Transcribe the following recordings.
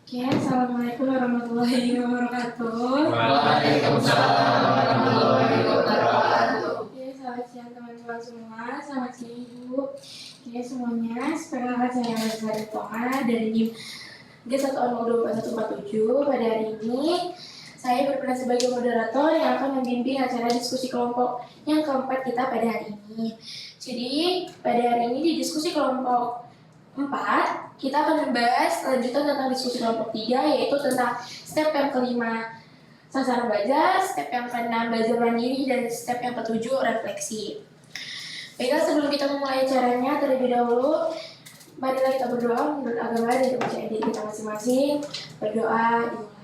Oke, assalamualaikum warahmatullahi wabarakatuh. Waalaikumsalam warahmatullahi wabarakatuh. Oke, selamat siang teman-teman semua, selamat siang Ibu. Oke semuanya, perkenalkan saya Nazari Tonga dari NIM G1024147. Pada hari ini, saya berperan sebagai moderator yang akan membimbing acara diskusi kelompok yang keempat kita pada hari ini. Jadi, pada hari ini di diskusi kelompok 4, kita akan membahas lanjutan tentang diskusi kelompok 3, yaitu tentang step yang kelima, sasaran belajar, step yang keenam, belajar mandiri, dan step yang ketujuh, refleksi. Baiklah, sebelum kita memulai acaranya, terlebih dahulu, marilah kita berdoa menurut agama dan kepercayaan diri kita masing-masing. Berdoa dimulai.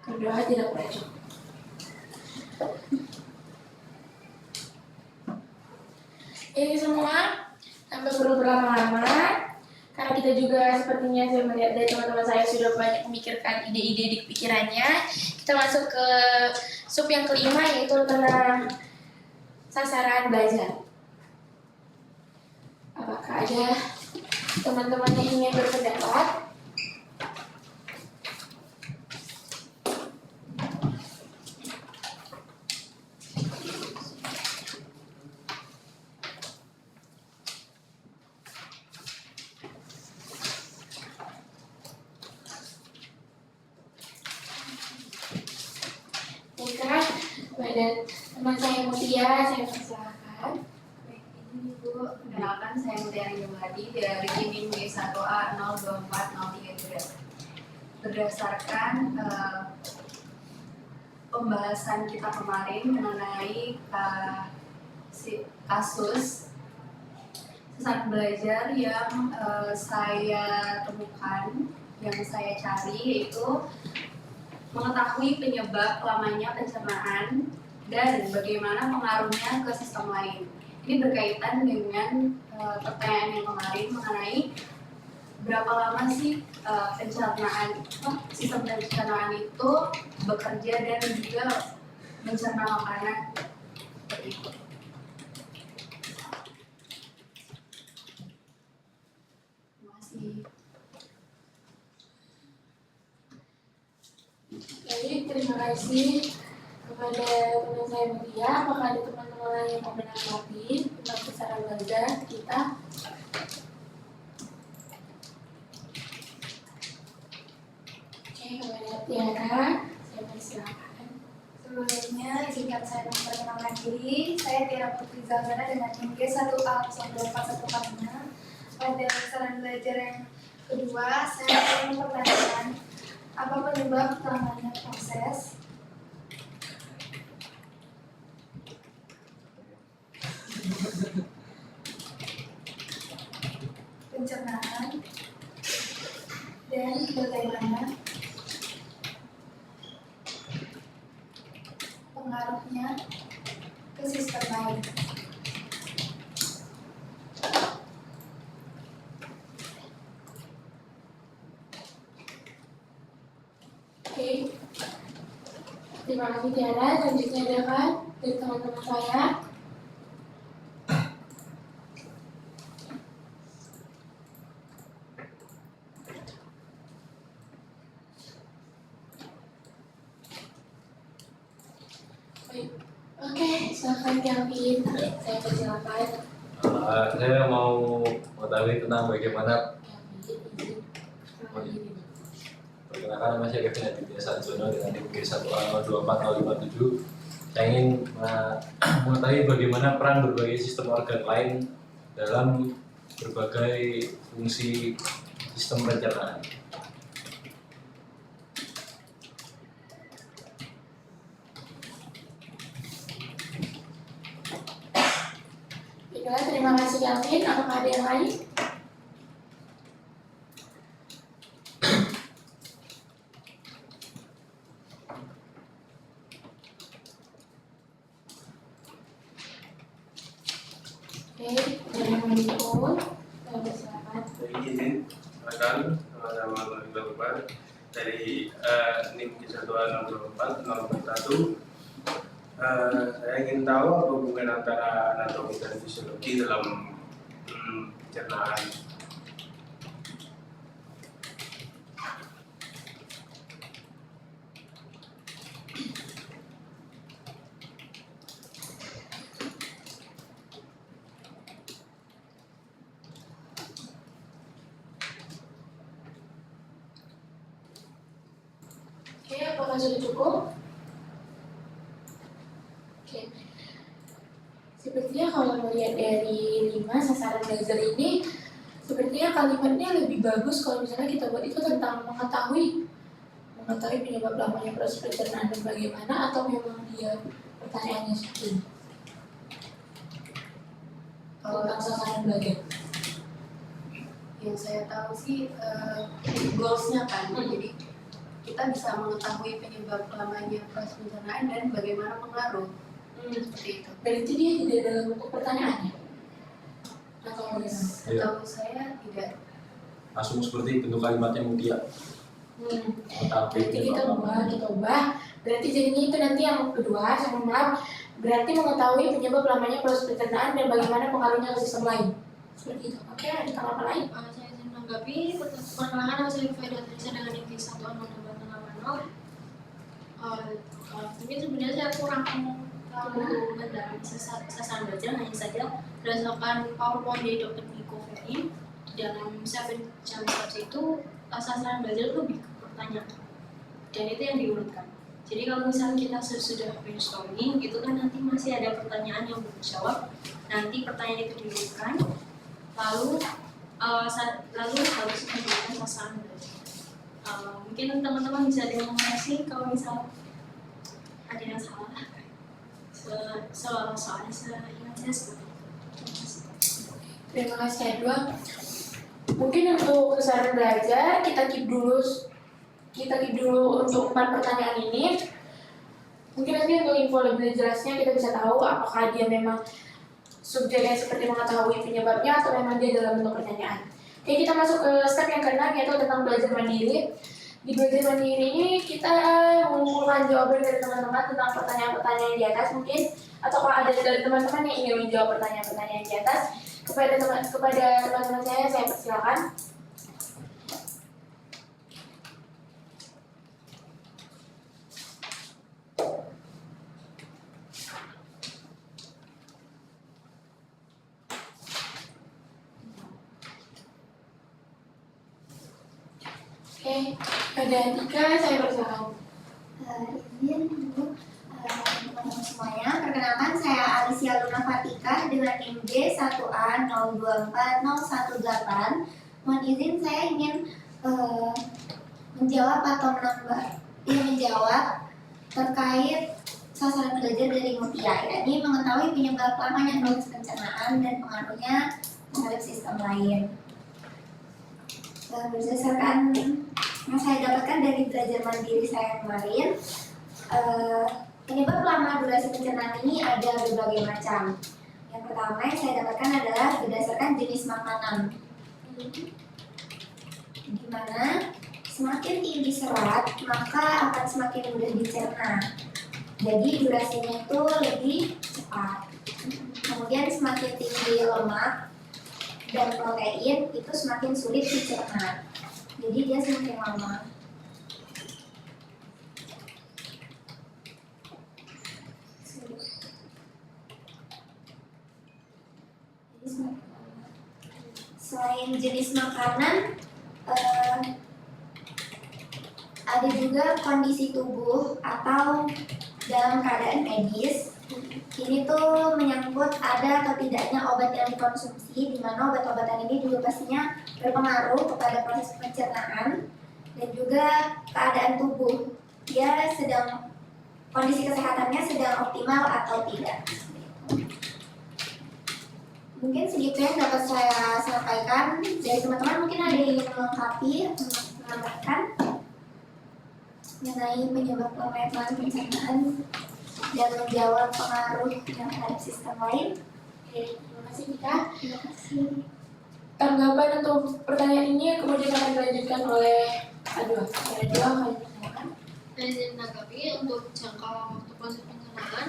Berdoa tidak pernah cukup. Ini semua tanpa perlu berlama-lama, karena kita juga sepertinya saya melihat dari teman-teman saya sudah banyak memikirkan ide-ide di pikirannya. Kita masuk ke sub yang kelima, yaitu tentang sasaran belajar. Apakah ada teman-teman yang ingin berpendapat? Dan teman saya Mutia, saya persilakan. Baik, ini Ibu, kenalkan saya Mutiara Jumadi dari NIM G1A 02403. Berdasarkan pembahasan kita kemarin mengenai kasus sasaran belajar yang saya temukan, yang saya cari, yaitu mengetahui penyebab lamanya pencernaan dan bagaimana pengaruhnya ke sistem lain. Ini berkaitan dengan pertanyaan yang kemarin mengenai berapa lama sih sistem pencernaan itu bekerja dan juga mencerna makanan seperti itu. Terima kasih. Baik, terima kasih kepada teman saya Mutia. Apakah ada teman-teman lain yang mau menanggapi tentang sasaran belajar kita? Oke, kepada Tiara, saya persilakan. Sebelumnya, izinkan saya memperkenalkan diri. Saya Tiara Putri Zalzana dengan NIM G1A 02416. Pada sasaran belajar yang kedua, saya ingin mempertanyakan apa penyebab utamanya proses pencernaan dan bagaimana pengaruhnya ke sistem lain. Oke, terima kasih Tiara. Selanjutnya adalah dari teman-teman saya. Baik. Oke, silakan Kelvin. Saya persilakan. Saya mau mengetahui tentang bagaimana Kelvin, izin. perkenalkan nama saya Kevin Aditya Sanjono dengan NIM G1A 02407. Saya ingin mengetahui bagaimana peran berbagai sistem organ lain dalam berbagai fungsi sistem pencernaan. Baiklah, terima kasih Kelvin. Apakah ada yang lain? Oke, dari yang lain pun, saya persilakan. Izin, silakan teman-teman dari NIM G1A 02401. Saya ingin tahu apa hubungan antara anatomi dan fisiologi dalam pencernaan. Oke, apakah sudah cukup? Oke. Sepertinya kalau melihat dari 5 sasaran belajar ini, sepertinya kalimatnya lebih bagus kalau misalnya kita buat itu tentang mengetahui penyebab lamanya proses pencernaan dan bagaimana, atau memang dia pertanyaannya seperti ini tentang sasaran belajar. Yang saya tahu sih goals-nya kan, jadi kita bisa mengetahui penyebab lamanya proses pencernaan dan bagaimana pengaruh seperti itu. Berarti dia tidak dalam bentuk pertanyaannya? Atau bagaimana? Setahu saya tidak. Langsung seperti bentuk kalimatnya mutia. Berarti kita ubah. Berarti jadinya itu nanti yang kedua, saya mohon maaf, berarti mengetahui penyebab lamanya proses pencernaan dan bagaimana pengaruhnya ke sistem lain. Seperti itu. Oke, ada tanggapan lain? Saya ingin menanggapi perlahan hasil evaluasi dengan tinggi 1 mungkin sebenarnya saya kurang terlalu mendalam sasaran belajar, hanya saja berdasarkan PowerPoint dari Dr. Nico Ferry dalam 7 chapters itu sasaran belajar itu lebih ke pertanyaan dan itu yang diurutkan. Jadi kalau misalnya kita sudah brainstorming gitu kan, nanti masih ada pertanyaan yang belum dijawab, nanti pertanyaan itu diurutkan lalu harus menggunakan sasaran belajar. Mungkin teman-teman bisa demonstrasi kalau misal ada yang salah. Soalnya saya ingat saya seperti itu. Terima kasih Edwa. Mungkin untuk sasaran belajar kita keep dulu untuk 4 pertanyaan ini. Mungkin nanti untuk info lebih jelasnya kita bisa tahu apakah dia memang subjeknya seperti mengetahui penyebabnya atau memang dia dalam bentuk pertanyaan. Oke, kita masuk ke step yang ke-6 yaitu tentang belajar mandiri. Di belajar mandiri ini kita mengumpulkan jawaban dari teman-teman tentang pertanyaan-pertanyaan di atas mungkin, atau kalau ada dari teman-teman yang ingin menjawab pertanyaan-pertanyaan di atas kepada teman-teman saya persilakan. Oke, pada Tika saya persilakan. Izin dulu teman-teman semuanya. Perkenalkan, saya Alicia Luna Fatika dengan MJ 1A024018. Mohon izin saya ingin menjawab terkait sasaran belajar dari Mutia, yakni mengetahui penyebab lamanya proses pencernaan dan pengaruhnya terhadap sistem lain. Berdasarkan yang saya dapatkan dari belajar mandiri saya kemarin, penyebab lama durasi pencernaan ini ada berbagai macam. Yang pertama yang saya dapatkan adalah berdasarkan jenis makanan, di mana semakin tinggi serat maka akan semakin mudah dicerna. Jadi durasinya itu lebih cepat. Kemudian semakin tinggi lemak dan protein itu semakin sulit dicerna, jadi dia semakin lama. Selain jenis makanan, ada juga kondisi tubuh atau dalam keadaan medis. Ini tuh menyangkut ada atau tidaknya obat yang dikonsumsi, di mana obat-obatan ini juga pastinya berpengaruh kepada proses pencernaan dan juga keadaan tubuh. Dia kondisi kesehatannya sedang optimal atau tidak. Mungkin segitu yang dapat saya sampaikan. Dari teman-teman mungkin ada yang ingin melengkapi atau menambahkan mengenai penyebab lamanya pencernaan dan menjawab pengaruh yang terhadap sistem lain. Oke, terima kasih Tika. Terima kasih. Tanggapan untuk pertanyaan ini kemudian akan dilanjutkan oleh Adwa. Kalian persilakan. Saya ingin menanggapi untuk jangka waktu proses pencernaan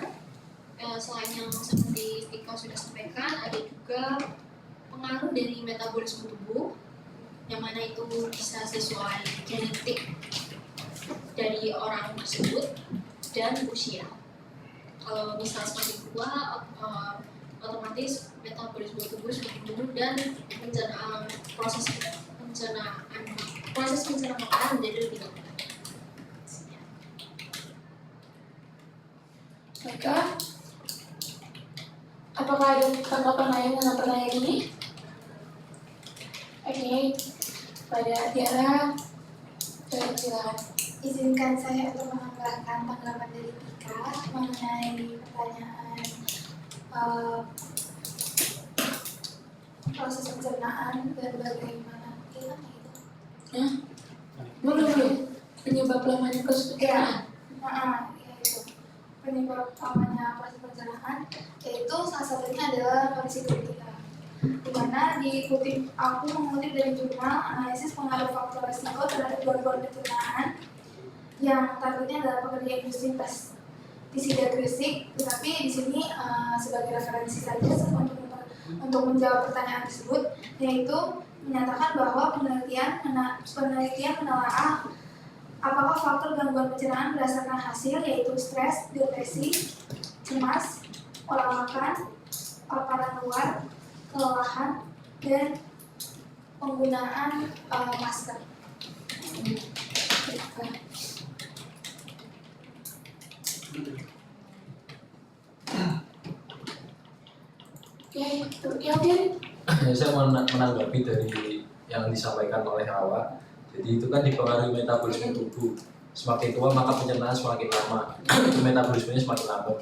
selain yang seperti Tika sudah sampaikan, ada juga pengaruh dari metabolisme tubuh, yang mana itu bisa sesuai genetik dari orang tersebut dan usia. Kalau misal semakin tua, otomatis metabolisme tubuh semakin menurun dan proses pencernaan makanan menjadi lebih lambat. Baiklah, apakah ada tanggapan lain dengan pertanyaan ini? Oke, pada Tiara, silakan. Izinkan saya untuk menambahkan tanggapan dari Tika mengenai pertanyaan proses pencernaan dan bagaimana kita itu. Boleh. Penyebab lamanya proses pencernaan. Yaitu penyebab utamanya proses pencernaan, yaitu salah satunya adalah kondisi genetika. Di mana aku mengutip dari jurnal analisis pengaruh faktor resiko terhadap gangguan pencernaan yang targetnya adalah pekerja industri pestisida Gresik, tetapi di sini sebagai referensi saja untuk menjawab pertanyaan tersebut, yaitu menyatakan bahwa penelitian menelaah apakah faktor gangguan pencernaan berdasarkan hasil, yaitu stres, depresi, cemas, pola makan, paparan luar, kelelahan, dan penggunaan masker. Oke, Alvin. Saya mau menanggapi dari yang disampaikan oleh Hawa. Jadi itu kan dipengaruhi metabolisme tubuh. Semakin tua maka pencernaan semakin lama, metabolismenya semakin lambat.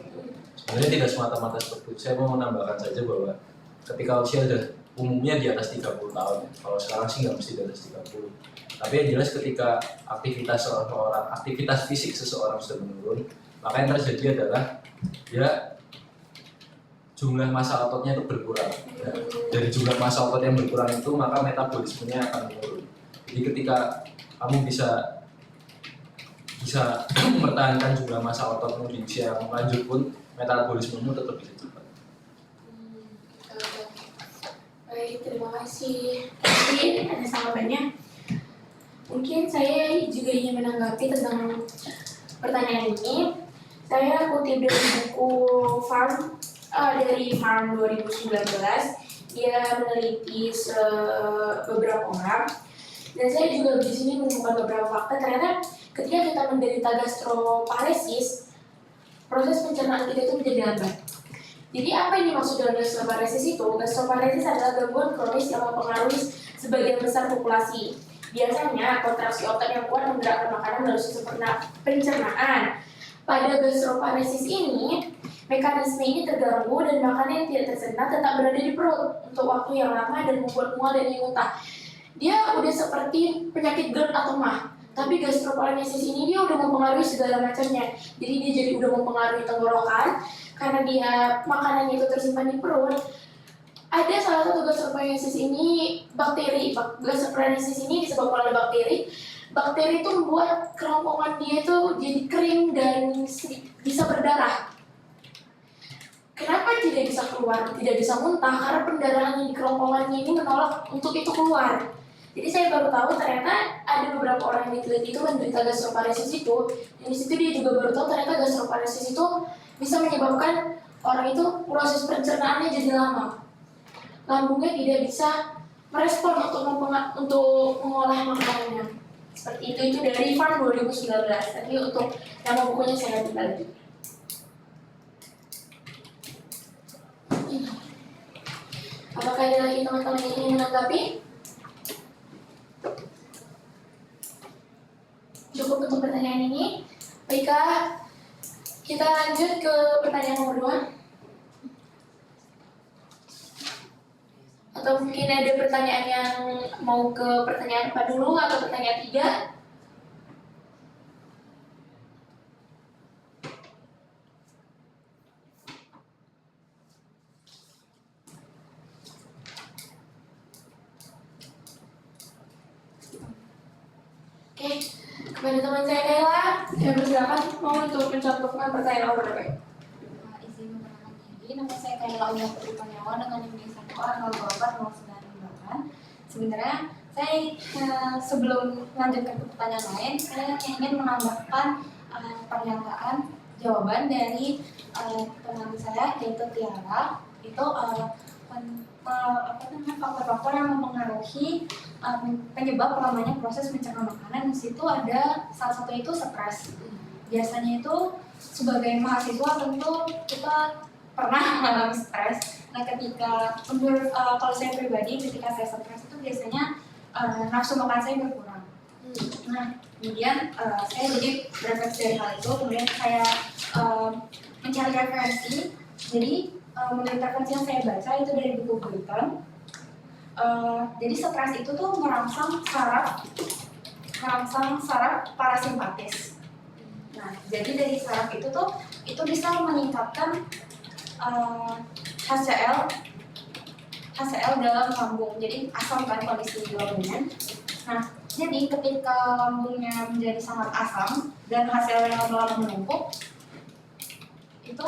Sebenarnya tidak semata-mata seperti itu. Saya mau menambahkan saja bahwa ketika usia umumnya di atas 30 tahun, kalau sekarang sih nggak mesti di atas 30. Tapi yang jelas ketika aktivitas fisik seseorang sudah menurun, maka yang terjadi adalah jumlah massa ototnya itu berkurang. Dari jumlah massa otot yang berkurang itu, maka metabolismenya akan menurun. Jadi ketika kamu bisa mempertahankan jumlah massa ototmu di usia yang lanjut pun, metabolismemu tetap bisa cepat. Baik, terima kasih. Mungkin ada tanggapannya. Mungkin saya juga ingin menanggapi tentang pertanyaan ini. Saya kutip dari buku dari Farm 2019. Dia meneliti beberapa orang, dan saya juga di sini menemukan beberapa fakta. Ternyata ketika kita menderita gastroparesis, proses pencernaan kita itu menjadi lambat. Jadi apa yang dimaksud dengan gastroparesis itu? Gastroparesis adalah gangguan kronis yang mempengaruhi sebagian besar populasi. Biasanya kontraksi otot yang kuat menggerakkan makanan melalui sistem pencernaan. Pada gastroparesis ini, mekanisme ini terganggu dan makanan yang tidak tercerna tetap berada di perut untuk waktu yang lama dan membuat mual dan ingin muntah. Dia udah seperti penyakit GERD atau MAH, tapi gastroparesis ini dia udah mempengaruhi segala macamnya. Jadi dia jadi udah mempengaruhi tenggorokan karena dia makanannya itu tersimpan di perut. Ada salah satu gastroparesis ini bakteri. Gastroparesis ini disebabkan oleh bakteri. Bakteri itu membuat kerongkongan dia itu jadi kering dan bisa berdarah. Kenapa tidak bisa keluar, tidak bisa muntah? Karena pendarahan di kerongkongannya ini menolak untuk itu keluar. Jadi saya baru tahu ternyata ada beberapa orang yang diteliti itu menderita gastroparesis itu. Dan di situ dia juga baru tahu ternyata gastroparesis itu bisa menyebabkan orang itu proses pencernaannya jadi lama. Lambungnya tidak bisa merespon untuk mengolah makanannya. Seperti itu dari Farm 2019. Tapi untuk nama bukunya saya tidak lanjut. Apakah ada lagi teman-teman yang ingin menanggapi? Cukup untuk pertanyaan ini. Baiklah, kita lanjut ke pertanyaan nomor 2. Atau mungkin ada pertanyaan yang mau ke pertanyaan 4 dulu atau pertanyaan 3? Oke, kepada teman saya Kayla, saya persilakan mau untuk mencontohkan pertanyaan nomor berapa? Izin menerangkan saya kayak Uya Putri Kurniawan dengan NIM 1A 024 Sebenarnya saya sebelum melanjutkan ke pertanyaan lain, saya ingin menambahkan pernyataan jawaban dari teman saya yaitu Tiara. Itu faktor-faktor yang mempengaruhi penyebab lamanya proses mencerna makanan. Di situ ada salah satu itu stres. Biasanya itu sebagai mahasiswa tentu kita pernah mengalami stres. Nah, ketika kalau saya pribadi ketika saya stres itu biasanya nafsu makan saya berkurang. Nah, kemudian saya jadi berefleksi dari hal itu, kemudian saya mencari referensi. Jadi menurut referensi yang saya baca itu dari buku Boyton. Jadi stres itu tuh merangsang saraf parasimpatis. Nah, jadi dari saraf itu tuh itu bisa meningkatkan HCl dalam lambung. Jadi asam kan kondisi lambungnya. Nah, jadi ketika lambungnya menjadi sangat asam dan HCl yang lama-lama menumpuk, itu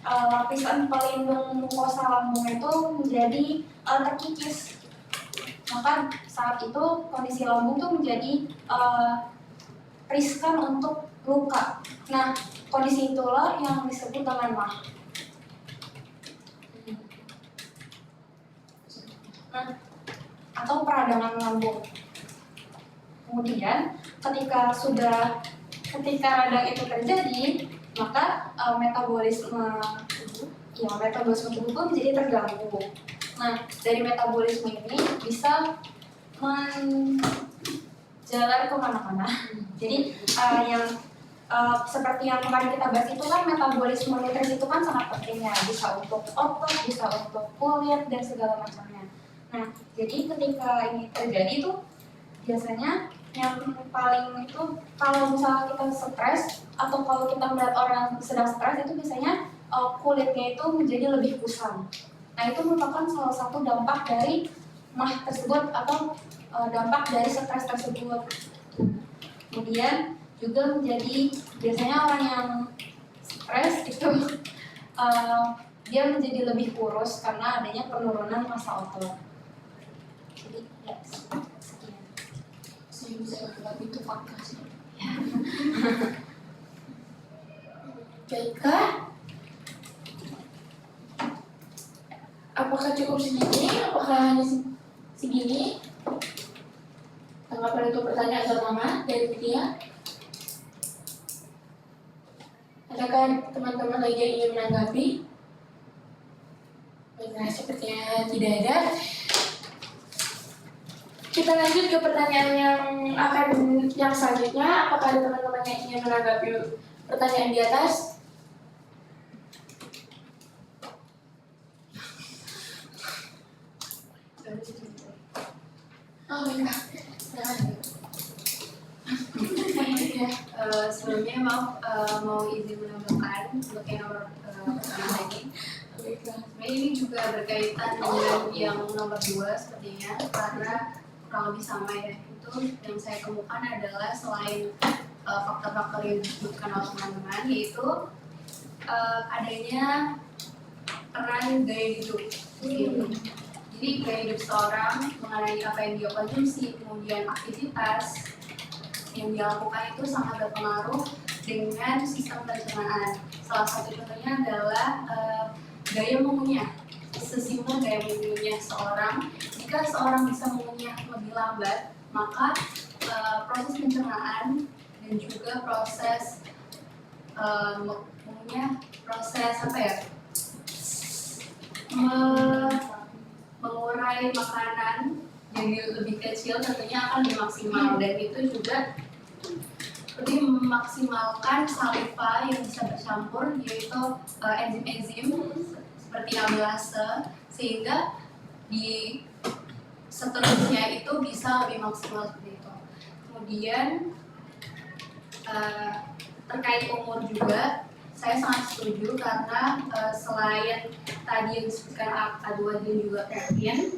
lapisan pelindung mukosa lambung itu menjadi terkikis. Maka saat itu kondisi lambung tuh menjadi riskan untuk luka. Nah, kondisi itulah yang disebut dengan MAH. Nah, atau peradangan lambung. Kemudian ketika radang itu terjadi, maka metabolisme tubuh menjadi terganggu. Nah, dari metabolisme ini bisa menjalar kemana-mana. Jadi seperti yang kemarin kita bahas itu kan metabolisme nutrisi itu kan sangat penting ya, bisa untuk otot, bisa untuk kulit dan segala macamnya. Nah, jadi ketika ini terjadi tuh biasanya yang paling itu kalau misalnya kita stres atau kalau kita melihat orang sedang stres itu biasanya kulitnya itu menjadi lebih kusam. Nah, itu merupakan salah satu dampak dari MAH tersebut atau dampak dari stres tersebut. Kemudian juga menjadi biasanya orang yang stres itu dia menjadi lebih kurus karena adanya penurunan massa otot. Jadi ya sekian. Saya bisa menganggap itu fakta sih. Baiklah. Apakah cukup segini? Apakah hanya segini? Tanggapan untuk pertanyaan pertama dari Tia. Adakah teman-teman lagi yang ingin menanggapi? Baiklah, sepertinya tidak ada. Kita lanjut ke pertanyaan yang selanjutnya. Apakah ada teman-teman yang ingin menanggapi pertanyaan di atas? Oh, baiklah. Sebelumnya mau izin menambahkan untuk yang nomor pertama ini. Sebenarnya ini juga berkaitan dengan yang nomor 2 sepertinya, karena kurang lebih sama ya. Itu yang saya kemukakan adalah selain faktor-faktor yang disebutkan oleh teman-teman, yaitu adanya peran gaya hidup. Jadi gaya hidup seorang mengenai apa yang dia konsumsi, kemudian aktivitas yang dia lakukan itu sangat berpengaruh dengan sistem pencernaan. Salah satu contohnya adalah gaya mengunyah. Sesimpel gaya mengunyah seorang, jika seorang bisa mengunyah lebih lambat, maka proses pencernaan dan juga proses mengunyah, proses mengurai makanan jadi lebih kecil tentunya akan lebih maksimal, dan itu juga lebih memaksimalkan saliva yang bisa bercampur, yaitu enzim-enzim seperti amilase, sehingga di seterusnya itu bisa lebih maksimal seperti itu. Kemudian terkait umur juga saya sangat setuju, karena selain tadi yang disebutkan A2 dan juga kreatin,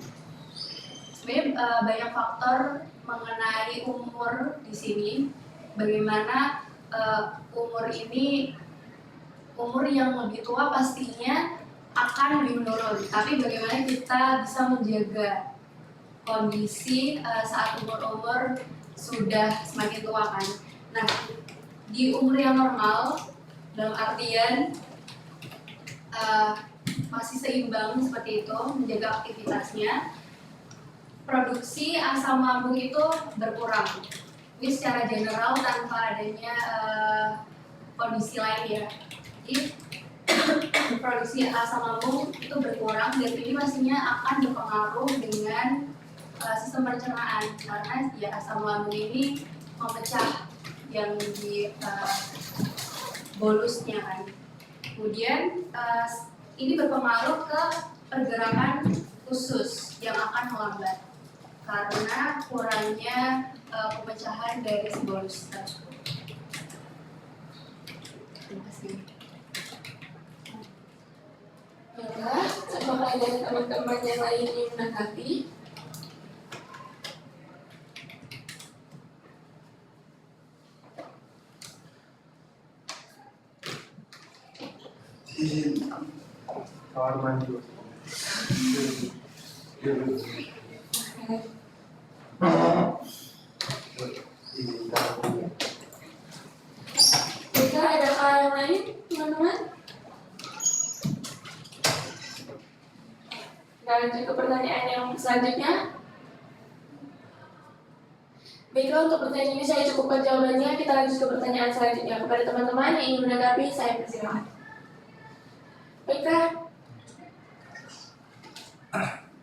sebenarnya banyak faktor mengenai umur di sini. Bagaimana umur yang lebih tua pastinya akan lebih menurun. Tapi bagaimana kita bisa menjaga kondisi saat umur-umur sudah semakin tua kan. Nah, di umur yang normal dalam artian masih seimbang seperti itu, menjaga aktivitasnya, produksi asam lambung itu berkurang. Ini secara general tanpa adanya kondisi lain ya. Jadi produksi asam lambung itu berkurang dan ini pastinya akan berpengaruh dengan sistem pencernaan karena ya asam lambung ini memecah yang di bolusnya kan. Kemudian ini berpengaruh ke pergerakan usus yang akan melambat karena kurangnya pemecahan dari si bolus tersebut. Terima kasih. Baiklah, apakah ada teman-teman yang lain yang menanggapi? Izin kamar mandi. Baiklah, adakah yang lain, teman-teman? Kita lanjut ke pertanyaan yang selanjutnya. Baiklah, untuk pertanyaan ini saya cukupkan jawabannya. Kita lanjut ke pertanyaan selanjutnya. Kepada teman-teman yang ingin menanggapi, saya persilakan. Baiklah.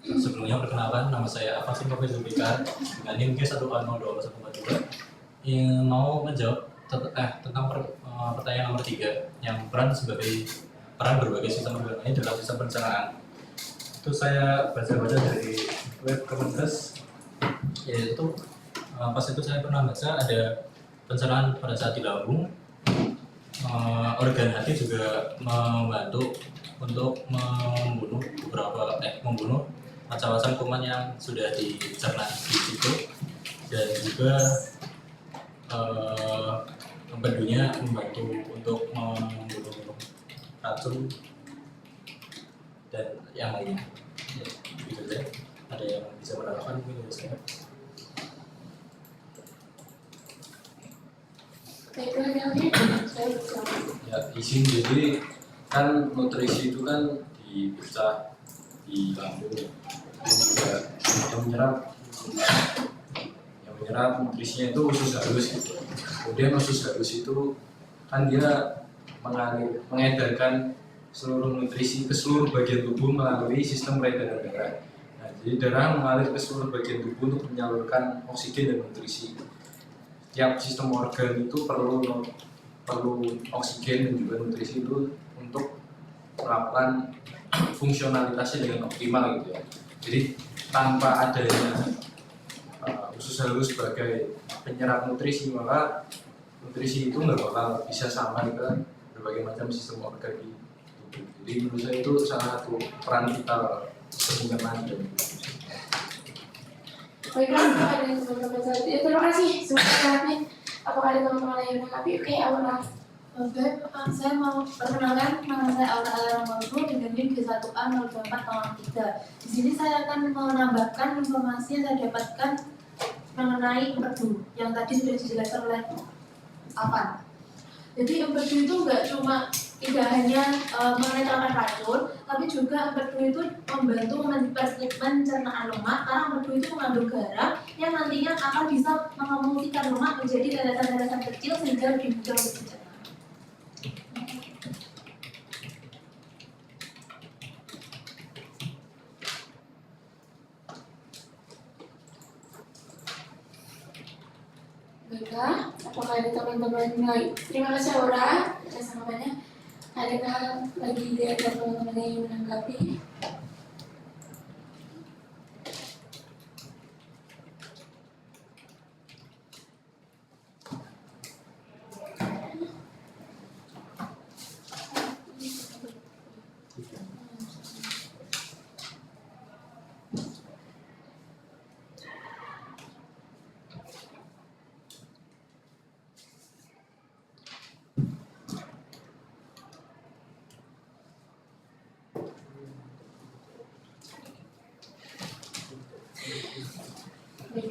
Sebelumnya perkenalkan, nama saya Afasin Kofi Zulfikar dengan NIM G1A024142 yang mau menjawab tentang pertanyaan nomor 3 yang peran berbagai sistem organ lain dalam sistem pencernaan. Itu saya baca-baca dari web Kemenkes, yaitu pas itu saya pernah baca ada pencernaan pada saat di lambung, organ hati juga membantu untuk membunuh macam-macam kuman yang sudah dicerna di situ, dan juga empedunya membantu untuk membunuh racun dan yang lainnya. Ya, gitu deh. Ada yang bisa menambahkan mungkin dari saya? Baiklah, saya persilakan. Ya, izin. Jadi kan nutrisi itu kan dipecah di lambung dan juga yang menyerap nutrisinya itu usus halus gitu. Kemudian usus halus itu kan dia mengedarkan seluruh nutrisi ke seluruh bagian tubuh melalui sistem peredaran darah. Nah, jadi darah mengalir ke seluruh bagian tubuh untuk menyalurkan oksigen dan nutrisi. Setiap sistem organ itu perlu oksigen dan juga nutrisi itu untuk melakukan fungsionalitasnya dengan optimal gitu ya. Jadi tanpa adanya usus halus sebagai penyerap nutrisi, maka nutrisi itu nggak bakal bisa sampai ke berbagai macam sistem organ di tubuh. Jadi menurut saya itu salah satu peran vital sistem pencernaan. Baiklah, apakah ada teman-teman selanjutnya? Terima kasih sudah menanggapi. Apakah ada teman-teman lain yang menanggapi? Oke, Aura. Oke, saya mau perkenalkan, nama saya Aura Alamangku dengan NIM G1A02403. Di sini saya akan menambahkan informasi yang saya dapatkan mengenai empedu yang tadi sudah dijelaskan oleh Afan. Jadi empedu itu tidak hanya menetralkan racun, tapi juga empedu itu membantu pencernaan lemak karena empedu itu mengandung garam yang nantinya akan bisa mengemulsikan lemak menjadi tetesan-tetesan kecil sehingga lebih mudah untuk dicerna. Baiklah, apakah ada teman-teman lain? Terima kasih Aura atas tanggapannya. Adakah lagi dari teman-teman yang ingin menanggapi?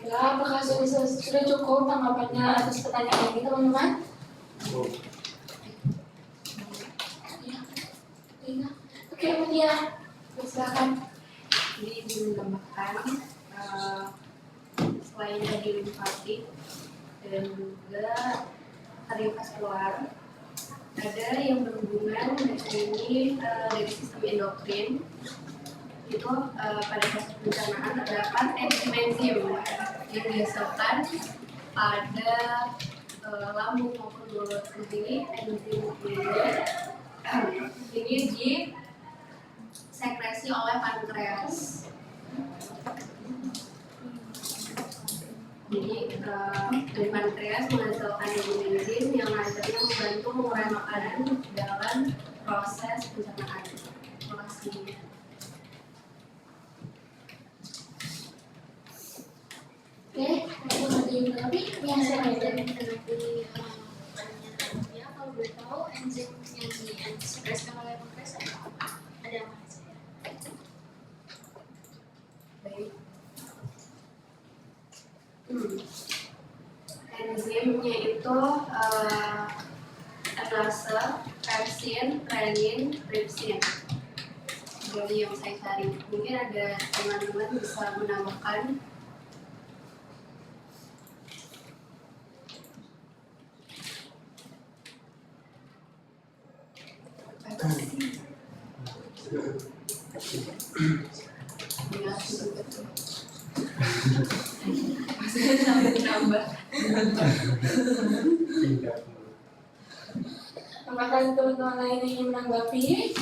Ya, apakah sudah cukup tanggapannya atas pertanyaan ini, teman-teman? Ya. Oke, Mutia, silakan. Jadi menambahkan selain dari limfatik dan juga kardiovaskular, ada yang berhubungan dengan ini dari sistem endokrin. Itu pada fase pencernaan terdapat enzim-enzim yang dihasilkan pada lambung maupun mulut. Ini enzim ini disekresi oleh pankreas. Jadi dari pankreas menghasilkan enzim yang nantinya membantu mengurai makanan dalam proses pencernaan. Terima kasih. Oke, mau ada yang lebih? Ya, saya ada. Ya, kalau boleh tahu enzim yang disekresikan oleh pankreas ada apa? Ada apa saja? Baik. Enzimnya itu enase, pepsin, renin, tripsin. Dari yang saya cari, mungkin ada teman-teman bisa menambahkan. Ya, betul. Maksudnya sampai nambah. Apakah teman-teman lain ingin menanggapi?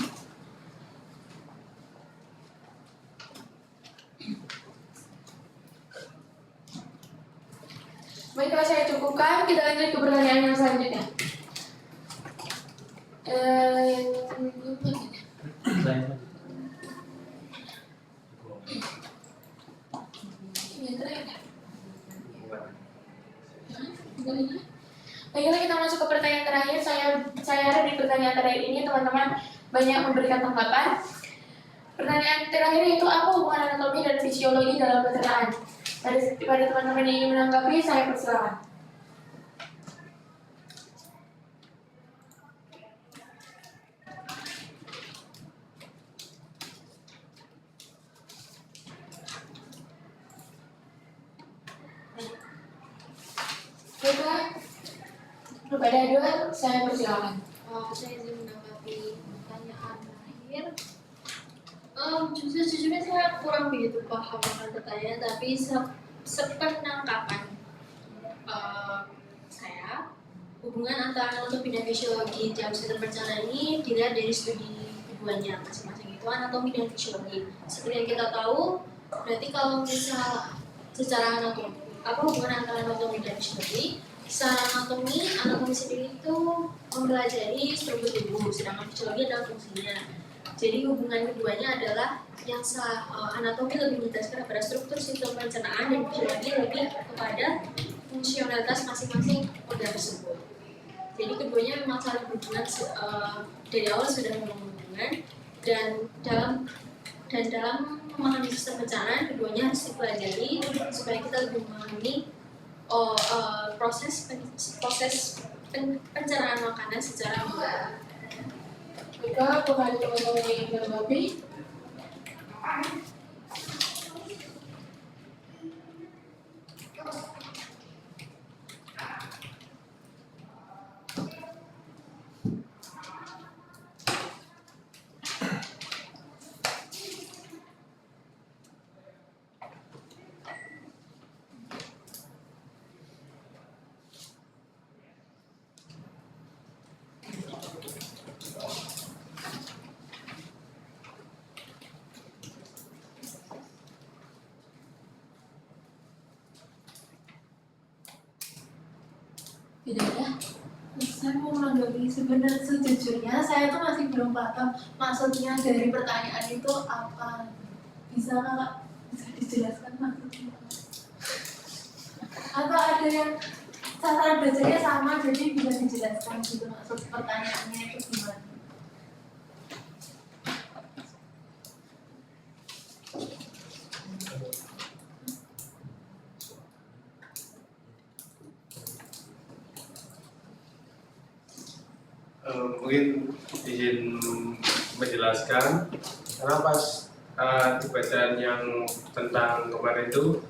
Baiklah, saya cukupkan. Kita lanjut ke pertanyaan yang selanjutnya. Yang terakhir. Baiklah, kita masuk ke pertanyaan terakhir. Saya harap di pertanyaan terakhir ini teman-teman banyak memberikan tanggapan. Pertanyaan terakhir itu apa hubungan anatomi dan fisiologi dalam pencernaan? Pada teman-teman yang ingin menanggapi, saya persilakan. Baiklah, kepada dua, saya persilakan. Saya ingin menanggapi pertanyaan terakhir. Sejujurnya saya kurang begitu paham dengan pertanyaan, tapi sepenangkapan saya, hubungan antara anatomi dan fisiologi dalam sistem pencernaan ini dilihat dari studi keduanya masing-masing, itu anatomi dan fisiologi. Seperti yang kita tahu, berarti kalau misal secara anatomi, apa hubungan antara anatomi dan fisiologi? Secara anatomi sendiri itu mempelajari struktur tubuh, sedangkan fisiologi adalah fungsinya. Jadi hubungan keduanya adalah yang anatomi lebih menjelaskan kepada struktur sistem pencernaan dan fisiologi lebih kepada fungsionalitas masing-masing organ tersebut. Jadi keduanya memang saling berhubungan, dari awal sudah memang berhubungan, dan dalam memahami sistem pencernaan keduanya harus dipelajari supaya kita lebih memahami proses pencernaan makanan secara umum. Baiklah, kepada teman-teman yang ingin menanggapi. Tidak ada. Saya mau menanggapi sebenarnya sejujurnya saya tuh masih belum paham maksudnya dari pertanyaan itu apa. Bisa dijelaskan maksudnya? Atau ada yang cara bacanya sama jadi bisa dijelaskan gitu maksud pertanyaannya itu gimana? mungkin izin menjelaskan karena pas di bacaan yang tentang kemarin itu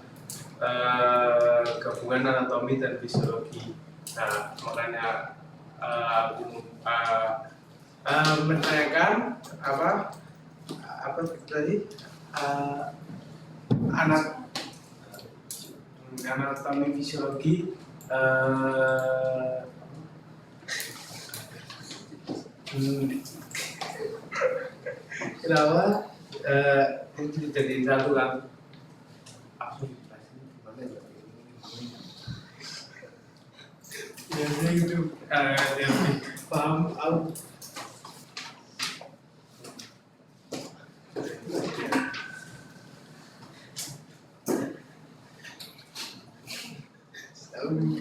gabungan anatomi dan fisiologi. Nah, makanya aku menanyakan apa tadi anatomi fisiologi kenapa itu jadi satu kan aku gimana ya itu paham aku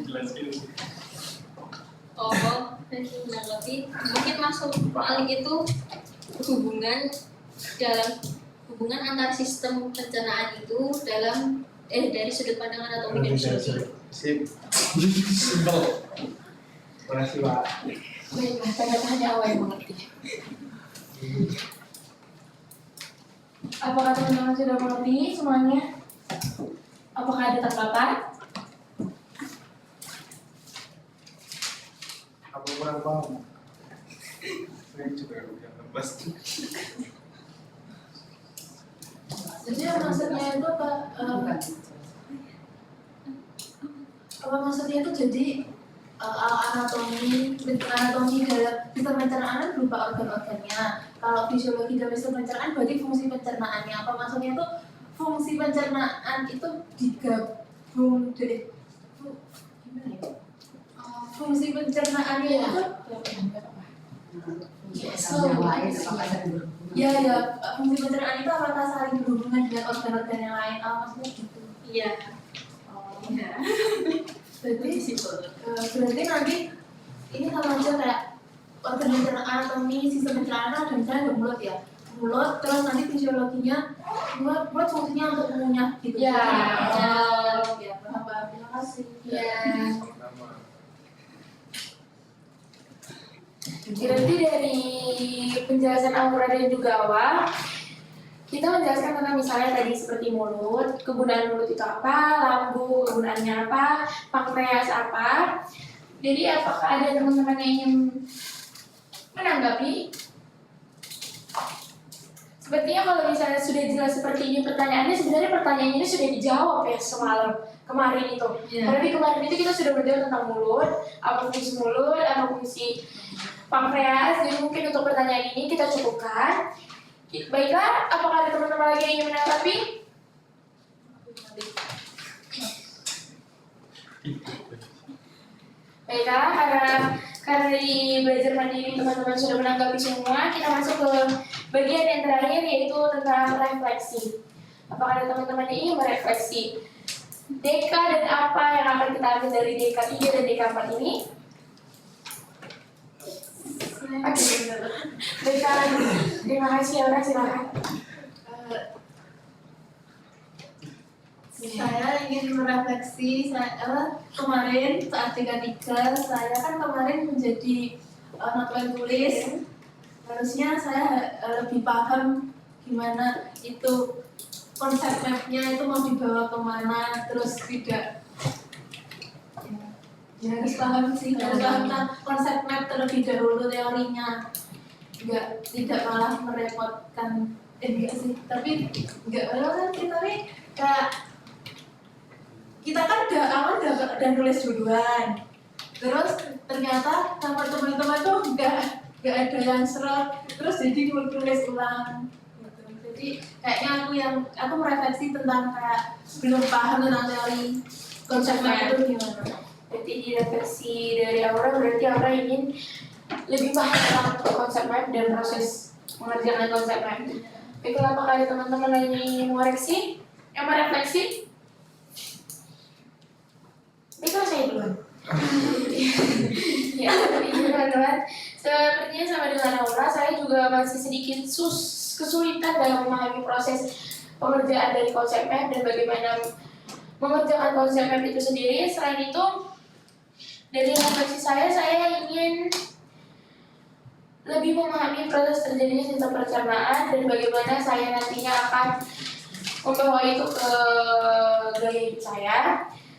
jelasin. Oh, menanggapi mungkin masuk paling itu hubungan antar sistem pencernaan itu dalam dari sudut pandang anatomi dan fisiologi. Sip. Simpel. Makasih Pak. Baiklah, tanya-tanya awal yang mengerti. Apakah teman-teman sudah mengerti semuanya? Apakah ada tanggapan? Apa kurang paham? Saya juga udah lepas. Jadi maksudnya itu apa? Apa maksudnya itu jadi anatomi dalam sistem pencernaan berupa organ-organnya. Kalau fisiologi dalam sistem pencernaan berarti fungsi pencernaannya. Apa maksudnya itu fungsi pencernaan itu digabung dari gimana ya? Fungsi pencernaannya itu ya fungsi pencernaan itu apakah saling berhubungan dengan organ-organ yang lain? Maksudnya gitu. Iya. Ya. Berarti nanti ini sama aja kayak organ pencernaan anatomi sistem pencernaan ada misalnya ada mulut ya, mulut terus nanti fisiologinya mulut fungsinya untuk mengunyah gitu. Ya. Ya, paham. Terima kasih. Ya. Berarti dari penjelasan Aura dan juga Awa, kita menjelaskan tentang misalnya tadi seperti mulut, kegunaan mulut itu apa, lambung kegunaannya apa, pankreas apa. Jadi apakah ada teman-teman yang ingin menanggapi? Sepertinya kalau misalnya sudah jelas seperti ini pertanyaannya, sebenarnya pertanyaan ini sudah dijawab ya kemarin itu. Karena di kemarin itu kita sudah menjawab tentang mulut, apa fungsi pankreas. Jadi mungkin untuk pertanyaan ini kita cukupkan. Baiklah, apakah ada teman-teman lagi yang ingin menanggapi? Baiklah, karena di belajar mandiri teman-teman sudah menanggapi semua, kita masuk ke bagian yang terakhir yaitu tentang refleksi. Apakah ada teman-teman yang ingin merefleksi DK dan apa yang akan kita ambil dari DK 3 dan DK 4 ini? Oke, baiklah, terima kasih Aura, silakan. Saya ingin merefleksi kemarin saat 3 saya kan kemarin menjadi notulen tulis. Harusnya saya lebih paham gimana itu konsep mapnya itu mau dibawa kemana, terus tidak ya harus paham sih, harus paham konsep map terlebih dahulu teorinya, tidak malah merepotkan. Enggak sih, tapi enggak merepotkan sih, tapi kayak kita kan udah nulis duluan, terus ternyata sama teman-teman tuh enggak ada yang serot, terus jadi nulis ulang gitu. Jadi kayaknya aku merefleksi tentang kayak belum paham tentang teori konsepnya itu gimana. Berarti di refleksi dari Aura, berarti Aura ingin lebih paham tentang konsep map dan proses mengerjakan konsep map. Baiklah, apakah ada teman-teman lain yang ingin mengoreksi, yang merefleksi? Baiklah, saya duluan. Ya, teman-teman, sepertinya sama dengan Aura, saya juga masih sedikit kesulitan dalam memahami proses pengerjaan dari konsep map dan bagaimana mengerjakan konsep map itu sendiri. Selain itu, dari refleksi saya ingin lebih memahami proses terjadinya sistem pencernaan dan bagaimana saya nantinya akan membawa itu ke gaya hidup saya.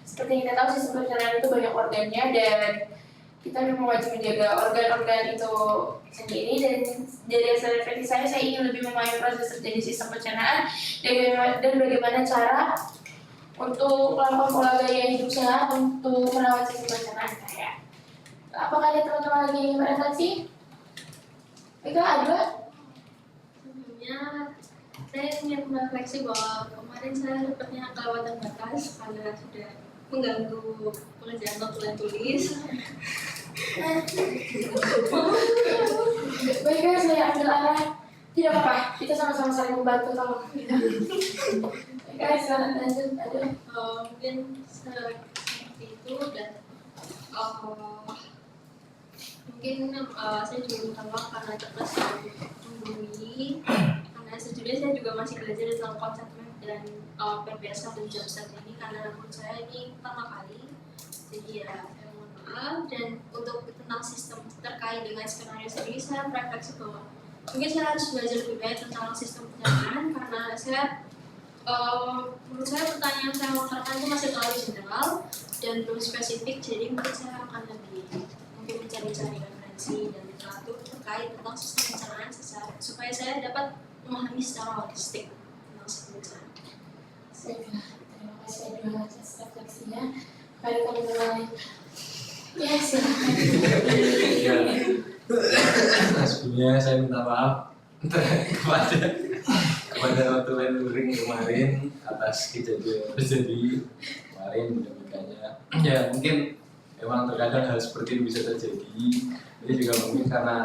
Seperti kita tahu sistem pencernaan itu banyak organnya dan kita memang wajib menjaga organ-organ itu sendiri. Dan dari hasil refleksi saya ingin lebih memahami proses terjadi sistem pencernaan dan bagaimana cara untuk melakukan pola gaya hidup sehat untuk merawat sistem pencernaan saya. Apakah ada teman-teman lagi yang ingin berefleksi? Eka, ada? Sebelumnya saya ingin merefleksi bahwa kemarin saya sepertinya kelewatan batas karena sudah mengganggu pekerjaan notulen tulis. Baiklah, saya ambil arah. Tidak apa-apa, kita sama-sama saling membantu tolong. Baiklah, silakan lanjut. Ada? Mungkin seperti itu dan mungkin saya juga minta maaf karena terkesan menggurui, karena sejujurnya saya juga masih belajar tentang konsep map dan PBS dan Jamsat ini karena menurut saya ini pertama kali. Jadi ya saya mohon maaf. Dan untuk tentang sistem terkait dengan skenario sendiri saya refleksi bahwa mungkin saya harus belajar lebih banyak tentang sistem pencernaan karena saya menurut saya pertanyaan yang saya lontarkan itu masih terlalu general dan belum spesifik, jadi mungkin saya akan lebih mungkin mencari-cari referensi dan literatur terkait tentang sistem pencernaan supaya saya dapat memahami secara holistik tentang sistem pencernaan. Baiklah, terima kasih Adwa atas refleksinya. Mari kami mulai. Ya, silakan. Sebelumnya saya minta maaf kepada notulen luring kemarin atas kejadian yang terjadi kemarin dinamikanya. Ya mungkin memang terkadang hal seperti ini bisa terjadi. Ini juga mungkin karena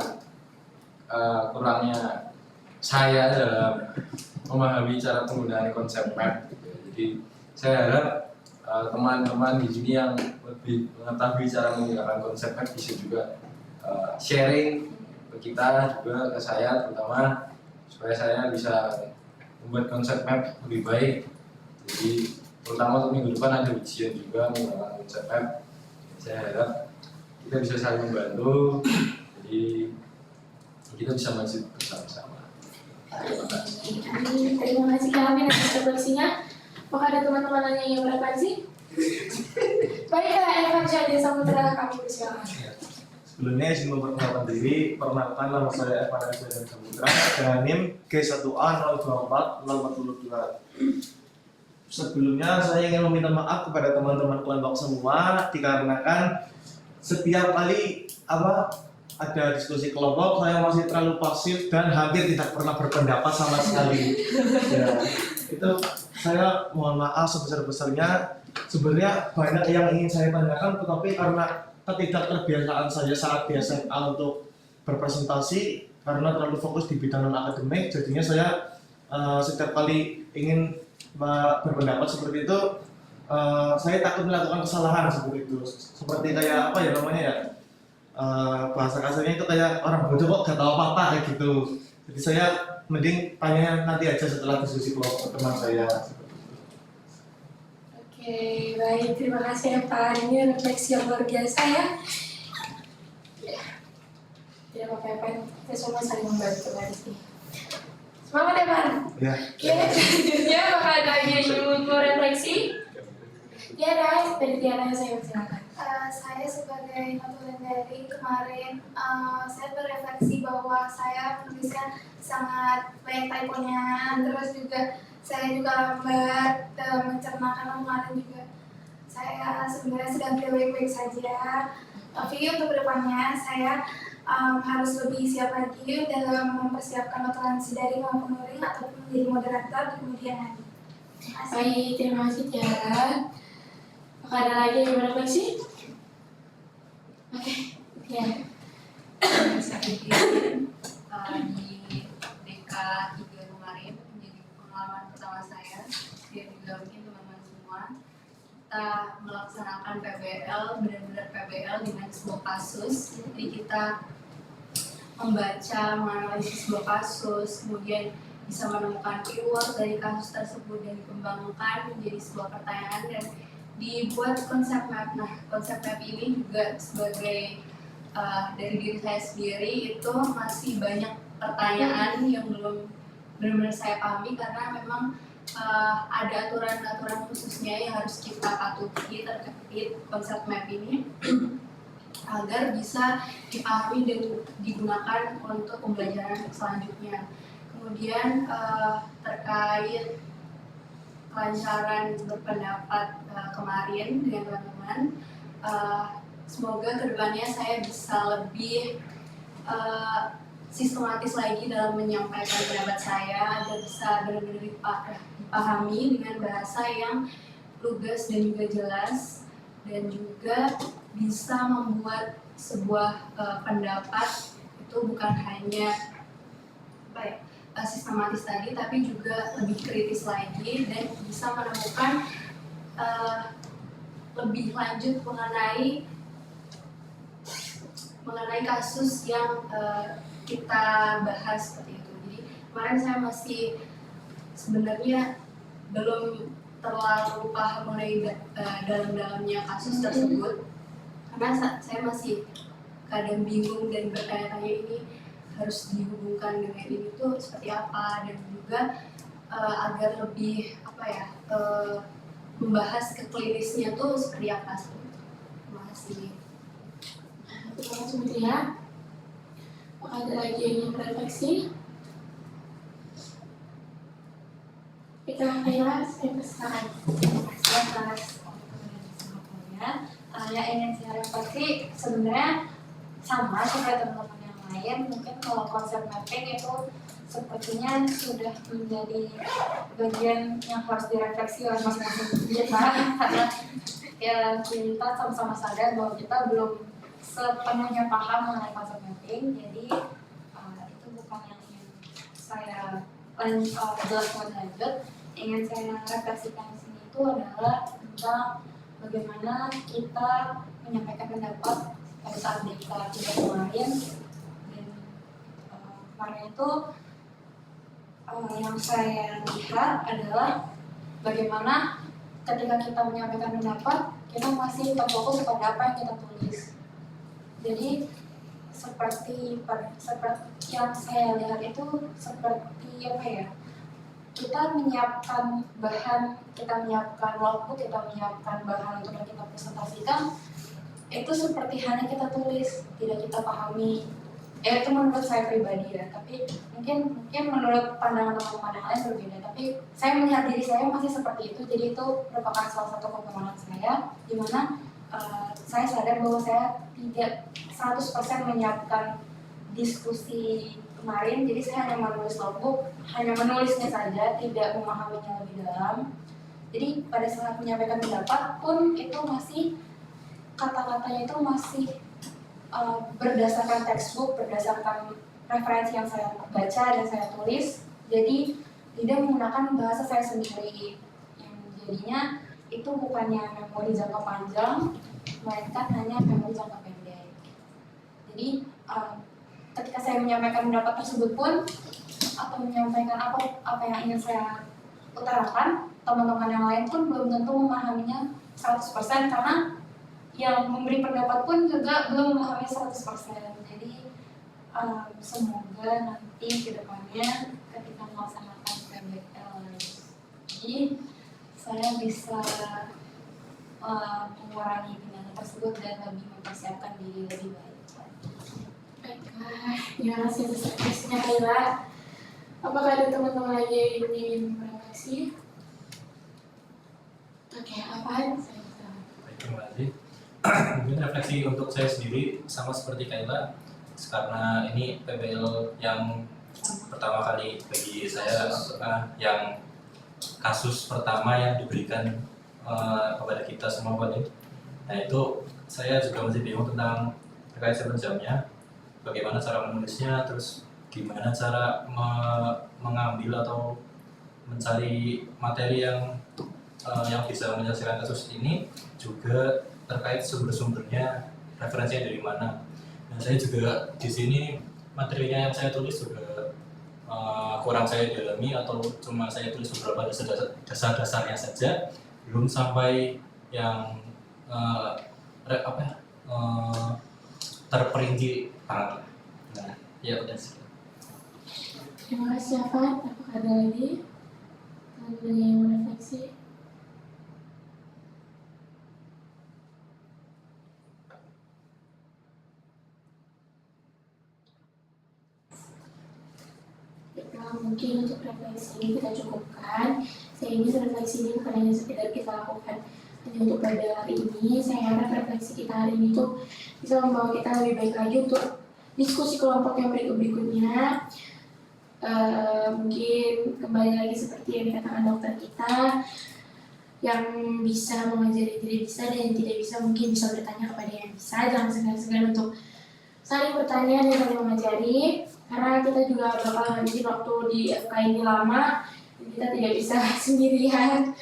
kurangnya saya dalam memahami cara penggunaan konsep map. Jadi saya harap teman-teman di sini yang lebih mengetahui cara menggunakan konsep map bisa juga sharing ke kita juga ke saya terutama supaya saya bisa membuat konsep map lebih baik. Jadi terutama untuk minggu depan ada ujian juga menggunakan konsep map. Saya harap kita bisa saling membantu. Jadi kita bisa maju bersama-sama. Terima kasih. Terima kasih Kak Amin atas refleksinya. Apakah ada teman-teman lain yang ingin berefleksi? Baiklah, Evan Syahdi Samutra, kami persilakan. Sebelumnya izin memperkenalkan diri, perkenalkan nama saya Evan Syahdi Samutra dengan NIM G1A024042. Sebelumnya saya ingin meminta maaf kepada teman-teman kelompok semua dikarenakan setiap kali ada diskusi kelompok saya masih terlalu pasif dan hampir tidak pernah berpendapat sama sekali. Ya, itu saya mohon maaf sebesar-besarnya. Sebenarnya banyak yang ingin saya tanyakan, tetapi karena ketidakterbiasaan saya saat di SMA untuk berpresentasi karena terlalu fokus di bidang non-akademik, jadinya saya setiap kali ingin berpendapat seperti itu, saya takut melakukan kesalahan seperti itu. Seperti kayak bahasa kasarnya itu kayak orang bodoh kok gak tahu apa-apa kayak gitu. Jadi saya mending tanya nanti aja setelah diskusi kelompok teman saya. Oke, baik. Terima kasih ya Pak. Ini refleksi yang luar biasa ya. Tidak apa-apa ya Pak. Kita semua saling membantu hari ini. Semangat ya Pak. Ya. Oke, selanjutnya bakal ada lagi yang mau refleksi. Tiara, dari Tiara saya persilakan. Saya sebagai notulen dari kemarin, saya berefleksi bahwa saya menulisnya sangat banyak typonya, terus juga saya juga lambat mencerna karena kemarin juga saya sebenarnya sedang tidak baik-baik saja. Tapi untuk kedepannya saya harus lebih siap lagi dalam mempersiapkan notulen dari maupun luring ataupun menjadi moderator di kemudian hari. Terima kasih. Baik, terima kasih Tiara. Apakah ada lagi yang berefleksi? Oke, Tiara. Di DK 3 kemarin menjadi pengalaman pertama saya dan juga mungkin teman-teman semua, kita melaksanakan PBL, benar-benar PBL dengan sebuah kasus. Jadi kita membaca, menganalisis sebuah kasus, kemudian bisa menemukan keyword dari kasus tersebut dan dikembangkan menjadi sebuah pertanyaan dan dibuat konsep map. Nah, konsep map ini juga sebagai dari diri saya sendiri itu masih banyak pertanyaan yang belum benar-benar saya pahami, karena memang ada aturan-aturan khususnya yang harus kita patuhi terkait konsep map ini agar bisa dipahami dan digunakan untuk pembelajaran selanjutnya. Kemudian terkait kelancaran berpendapat kemarin dengan teman-teman, semoga kedepannya saya bisa lebih sistematis lagi dalam menyampaikan pendapat saya agar bisa benar-benar dipahami dengan bahasa yang lugas dan juga jelas, dan juga bisa membuat sebuah pendapat itu bukan hanya sistematis tadi, tapi juga lebih kritis lagi dan bisa menemukan lebih lanjut mengenai kasus yang kita bahas seperti itu. Jadi kemarin saya masih sebenarnya belum terlalu paham mengenai dalam-dalamnya kasus tersebut, karena saya masih kadang bingung dan bertanya-tanya ini harus dihubungkan dengan ini tuh seperti apa, dan juga agar lebih membahas ke klinisnya tuh seperti apa sih. Terima kasih. Terima kasih Mutria. Apakah ada lagi yang ingin berefleksi? Kita Kayla, saya persilakan. Terima kasih atas kesempatannya. Yang ingin saya refleksi sebenarnya sama seperti teman-teman yang lain. Mungkin kalau konsep mapping itu sepertinya sudah menjadi bagian yang harus direfleksi oleh masing-masing kita, karena ya kita sama-sama sadar bahwa kita belum sepenuhnya paham mengenai konsep mapping. Jadi itu bukan yang ingin saya jelaskan lanjut. Ingin saya refleksikan di sini itu adalah tentang bagaimana kita menyampaikan pendapat pada saat kita tidak kemarin. Dan kemarin itu yang saya lihat adalah bagaimana ketika kita menyampaikan pendapat, kita masih terfokus pada apa yang kita tulis. Jadi seperti yang saya lihat itu seperti apa ya? Kita menyiapkan bahan, kita menyiapkan logbook, kita menyiapkan bahan untuk kita presentasikan, itu seperti hanya kita tulis, tidak kita pahami. Itu menurut saya pribadi ya, tapi mungkin menurut pandangan teman-teman yang lain berbeda. Tapi saya melihat diri saya masih seperti itu, jadi itu merupakan salah satu kekurangan saya, di mana saya sadar bahwa saya tidak 100% menyiapkan diskusi kemarin, jadi saya hanya menulis logbook, hanya menulisnya saja, tidak memahaminya lebih dalam. Jadi pada saat menyampaikan pendapat pun itu masih kata-katanya itu masih berdasarkan textbook, berdasarkan referensi yang saya baca dan saya tulis. Jadi tidak menggunakan bahasa saya sendiri, yang jadinya itu bukannya memori jangka panjang, melainkan hanya memori jangka pendek. Jadi ketika saya menyampaikan pendapat tersebut pun atau menyampaikan apa yang ingin saya utarakan, teman-teman yang lain pun belum tentu memahaminya 100%, karena yang memberi pendapat pun juga belum memahami 100%. Jadi semoga nanti ke depannya ketika melaksanakan PBL lagi, saya bisa mengurangi kendala tersebut dan lebih mempersiapkan diri lebih baik. Baiklah, terima kasih atas refleksinya Kayla. Apakah ada teman-teman lagi yang ingin berefleksi? Oke, apaan? Baik, terima kasih. Mungkin refleksi untuk saya sendiri sama seperti Kayla, karena ini PBL yang pertama kali bagi saya, yang kasus pertama yang diberikan kepada kita semua Pak. Nah itu saya juga masih bingung tentang terkait 7 jamnya, bagaimana cara menulisnya, terus gimana cara mengambil atau mencari materi yang bisa menyelesaikan kasus ini, juga terkait sumber-sumbernya, referensinya dari mana. Dan saya juga di sini materinya yang saya tulis juga kurang saya dalami, atau cuma saya tulis beberapa dasar-dasarnya saja, belum sampai yang terperinci erat. Nah, ya udah sih. Terima kasih Afan. Apakah ada lagi teman-teman yang mau refleksi? Mungkin untuk refleksi ini kita cukupkan. Saya ingin refleksi ini bukan hanya sekedar kita lakukan hanya untuk pada hari ini. Saya harap refleksi kita hari ini tuh bisa membawa kita lebih baik lagi untuk diskusi kelompok yang berikutnya. Mungkin kembali lagi seperti yang dikatakan dokter kita, yang bisa mengajari tidak bisa dan yang tidak bisa mungkin bisa bertanya kepada yang bisa. Jangan segan-segan untuk saling bertanya dan saling mengajari, karena kita juga bakal ngabisin waktu di FK ini lama dan kita tidak bisa sendirian.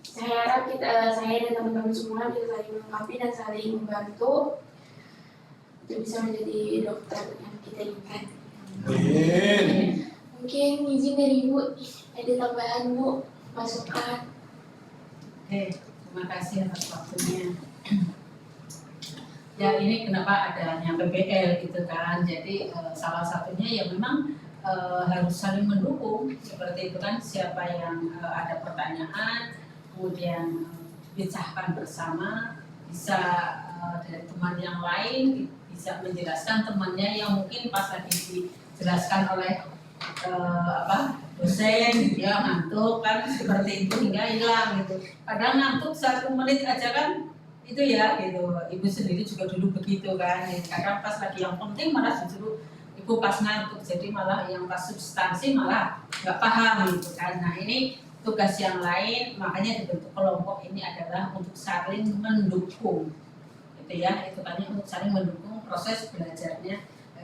Saya harap saya dan teman-teman semua bisa saling melengkapi dan saling membantu untuk bisa menjadi dokter yang kita inginkan. Mungkin izin dari Ibu, ada tambahan Bu, masukan. Oke, terima kasih atas waktunya. Ya ini kenapa adanya PBL gitu kan, jadi salah satunya ya memang harus saling mendukung seperti itu kan, siapa yang ada pertanyaan kemudian dipecahkan bersama, bisa dari teman yang lain bisa menjelaskan temannya yang mungkin pas lagi dijelaskan oleh dosen dia ngantuk kan, seperti itu hingga hilang gitu. Kadang ngantuk 1 menit aja kan itu ya gitu. Ibu sendiri juga dulu begitu kan, kadang pas lagi yang penting malah justru ibu pas ngantuk, jadi malah yang pas substansi malah nggak paham gitu kan. Nah ini tugas yang lain, makanya dibentuk kelompok ini adalah untuk saling mendukung gitu ya, itu kan untuk saling mendukung proses belajarnya,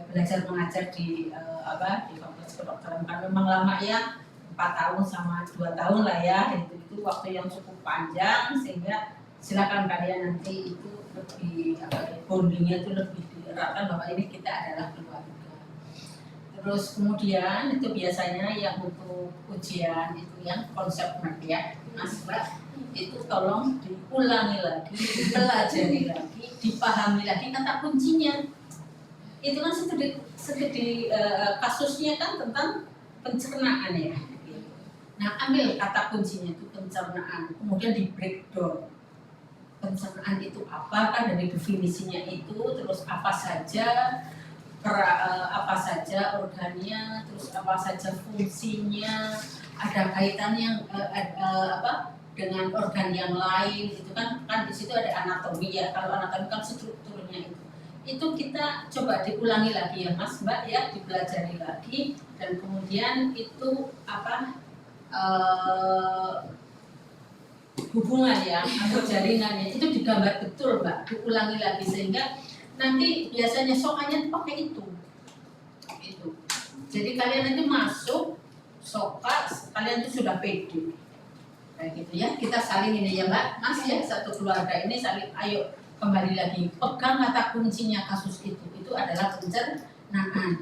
belajar mengajar di di fakultas kedokteran kan memang lama ya, 4 tahun sama 2 tahun lah ya, itu waktu yang cukup panjang, sehingga silakan kalian nanti itu lebih bondingnya itu lebih dieratkan bahwa ini kita adalah keluarga. Terus kemudian itu biasanya yang untuk ujian itu yang konsep ya Mas Mbak, itu tolong diulangi lagi, dipelajari lagi, dipahami lagi kata kuncinya. Itu kan seperti kasusnya kan tentang pencernaan ya. Nah ambil kata kuncinya itu pencernaan, kemudian di breakdown. Pencernaan itu apa kan, dari definisinya itu, terus apa saja organnya, terus apa saja fungsinya, ada kaitannya dengan organ yang lain, itu kan di situ ada anatomi ya. Kalau anatomi kan strukturnya itu kita coba diulangi lagi ya Mas Mbak ya, dipelajari lagi, dan kemudian itu hubungan ya atau jaringannya itu digambar betul Mbak, diulangi lagi sehingga nanti biasanya soalnya pakai itu. Jadi kalian nanti masuk soka, kalian itu sudah pede kayak gitu ya. Kita saling ini ya Mbak, Mas ya, satu keluarga ini saling, ayo kembali lagi pegang kata kuncinya kasus itu adalah pencernaan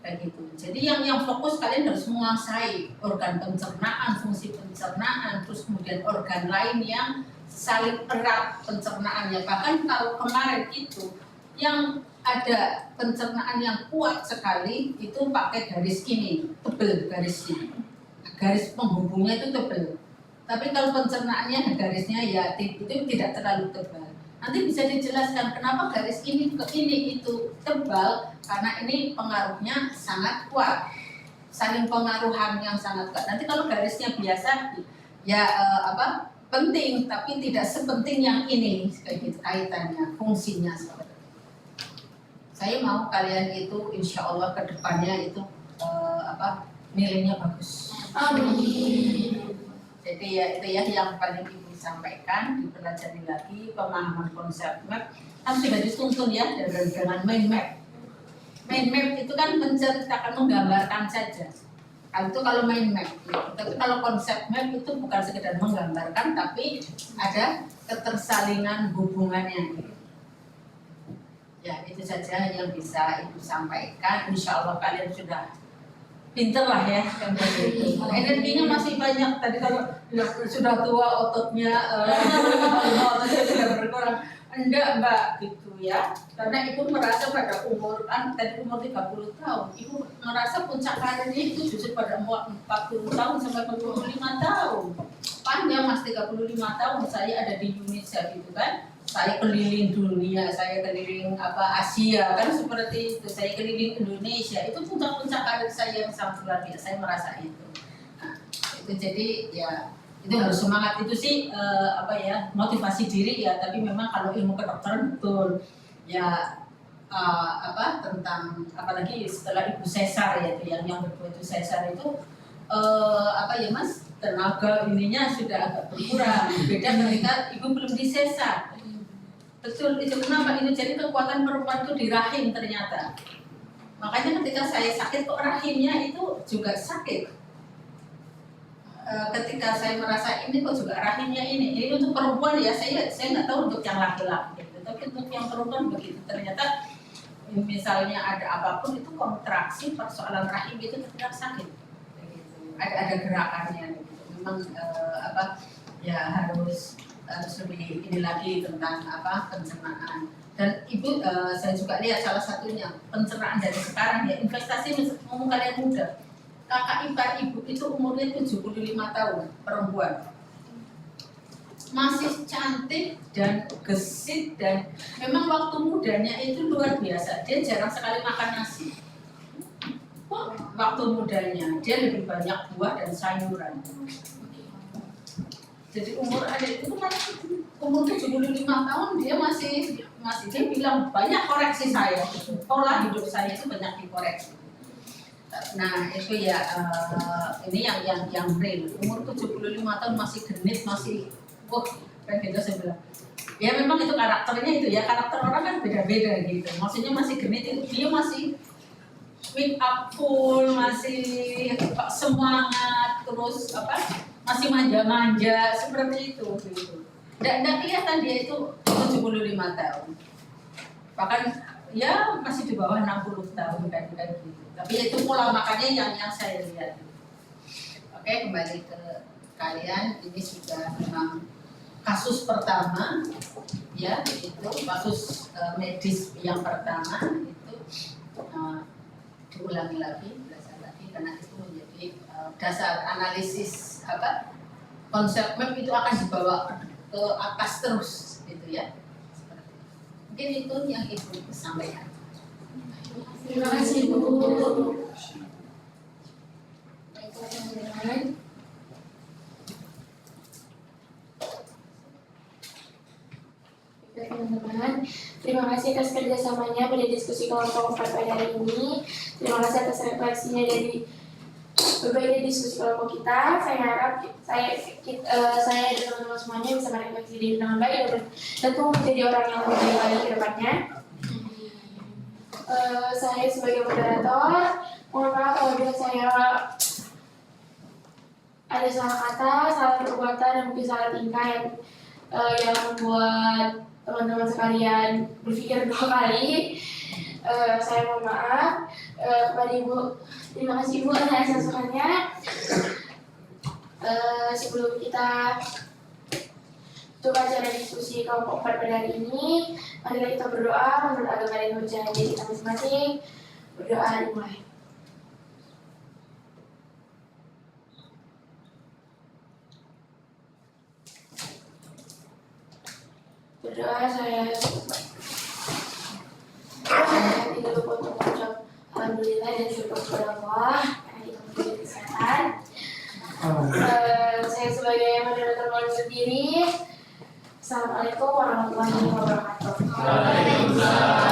kayak gitu. Jadi yang fokus kalian harus menguasai organ pencernaan, fungsi pencernaan, terus kemudian organ lain yang saling erat pencernaannya. Bahkan kalau kemarin itu yang ada pencernaan yang kuat sekali itu pakai garis ini, tebel garisnya, garis penghubungnya itu tebel. Tapi kalau pencernaannya garisnya ya itu tidak terlalu tebal. Nanti bisa dijelaskan kenapa garis ini ke ini itu tebal, karena ini pengaruhnya sangat kuat, saling pengaruhan yang sangat kuat. Nanti kalau garisnya biasa ya penting, tapi tidak sepenting yang ini kayak gitu kaitannya, fungsinya seperti itu. Saya mau kalian itu insya Allah kedepannya itu nilainya bagus. Amin. Jadi ya itu ya yang paling ibu sampaikan, dipelajari lagi pemahaman konsep map kan sudah dituntun ya dengan mind map. Mind map itu kan menceritakan, menggambarkan saja. Kalau mind map, tapi kalau konsep map itu bukan sekedar menggambarkan, tapi ada ketersalingan hubungannya. Ya itu saja yang bisa ibu sampaikan. Insya Allah kalian sudah pinter lah ya, energinya masih banyak. Tadi kalau sudah tua ototnya sudah berkurang, enggak Mbak gitu ya, karena ibu merasa pada umur kan tadi umur 30 tahun, ibu merasa puncak karirnya itu justru pada umur 40 tahun sampai 45 tahun. Panjang Mas, 35 tahun saya ada di UNICEF gitu kan, saya keliling dunia, saya keliling Asia kan seperti itu, saya keliling Indonesia, itu puncak-puncak karir saya yang sangat luar biasa, saya merasa itu. Nah, itu jadi ya itu harus semangat itu sih motivasi diri ya, tapi memang kalau ilmu kedokteran betul ya tentang apalagi setelah ibu sesar ya itu yang berdua itu sesar itu Mas, tenaga ininya sudah agak berkurang, beda ketika ibu belum disesar. Betul, itu kenapa itu jadi kekuatan perempuan itu di rahim ternyata. Makanya ketika saya sakit kok rahimnya itu juga sakit. Ketika saya merasa ini kok juga rahimnya ini untuk perempuan ya, saya nggak tahu untuk yang laki-laki gitu. Tapi untuk yang perempuan begitu ternyata misalnya ada apapun itu kontraksi persoalan rahim itu ternyata sakit gitu. Ada gerakannya gitu. Memang harus lebih ini lagi tentang pencernaan. Dan ibu saya juga lihat salah satunya pencernaan dari sekarang ya, investasi ngomong kalian muda. Kakak ipar ibu itu umurnya 75 tahun, perempuan. Masih cantik dan gesit dan memang waktu mudanya itu luar biasa. Dia jarang sekali makan nasi. Waktu mudanya dia lebih banyak buah dan sayuran. Jadi umur adik itu kan umur 75 tahun dia masih dia bilang banyak koreksi saya. Pola hidup saya itu banyak dikoreksi. Nah itu ya ini yang real, umur 75 tahun masih genit, masih kan gitu saya bilang. Ya memang itu karakternya itu ya, karakter orang kan beda-beda gitu. Maksudnya masih genit itu dia masih wake up full, masih semangat, terus masih manja-manja seperti itu gitu. Nggak kelihatan dia itu 75 tahun. Bahkan ya masih di bawah 60 tahun kan gitu. Tapi itu pola makannya yang saya lihat. Oke, kembali ke kalian. Ini sudah memang kasus pertama, ya itu kasus medis yang pertama itu diulangi lagi, belajar lagi karena itu menjadi dasar analisis konsep map itu akan dibawa ke atas terus, gitu ya. Mungkin itu yang ibu sampaikan. Terima kasih Bu. Teman-teman, terima kasih atas kerjasamanya pada diskusi kelompok 4 pada hari ini. Terima kasih atas refleksinya dari berbagai diskusi kelompok kita. Saya harap saya dan teman-teman semuanya bisa merefleksi diri dengan baik dan tentu menjadi orang yang lebih baik ke depannya. Saya sebagai moderator, mohon maaf apabila saya ada salah kata, salah perbuatan, dan mungkin salah tingkah yang membuat teman-teman sekalian berpikir 2 kali. Saya mohon maaf kepada Ibu. Terima kasih Ibu atas masukannya. Sebelum kita tutup acara diskusi kelompok 4 pada hari ini, mari kita berdoa menurut agama dan kepercayaan kita masing-masing. Berdoa dimulai. Berdoa saya tidak lupa untuk mengucap alhamdulillah dan syukur kepada Allah karena kita memberi kesehatan. Saya sebagai moderator mohon sendiri. Assalamualaikum warahmatullahi wabarakatuh.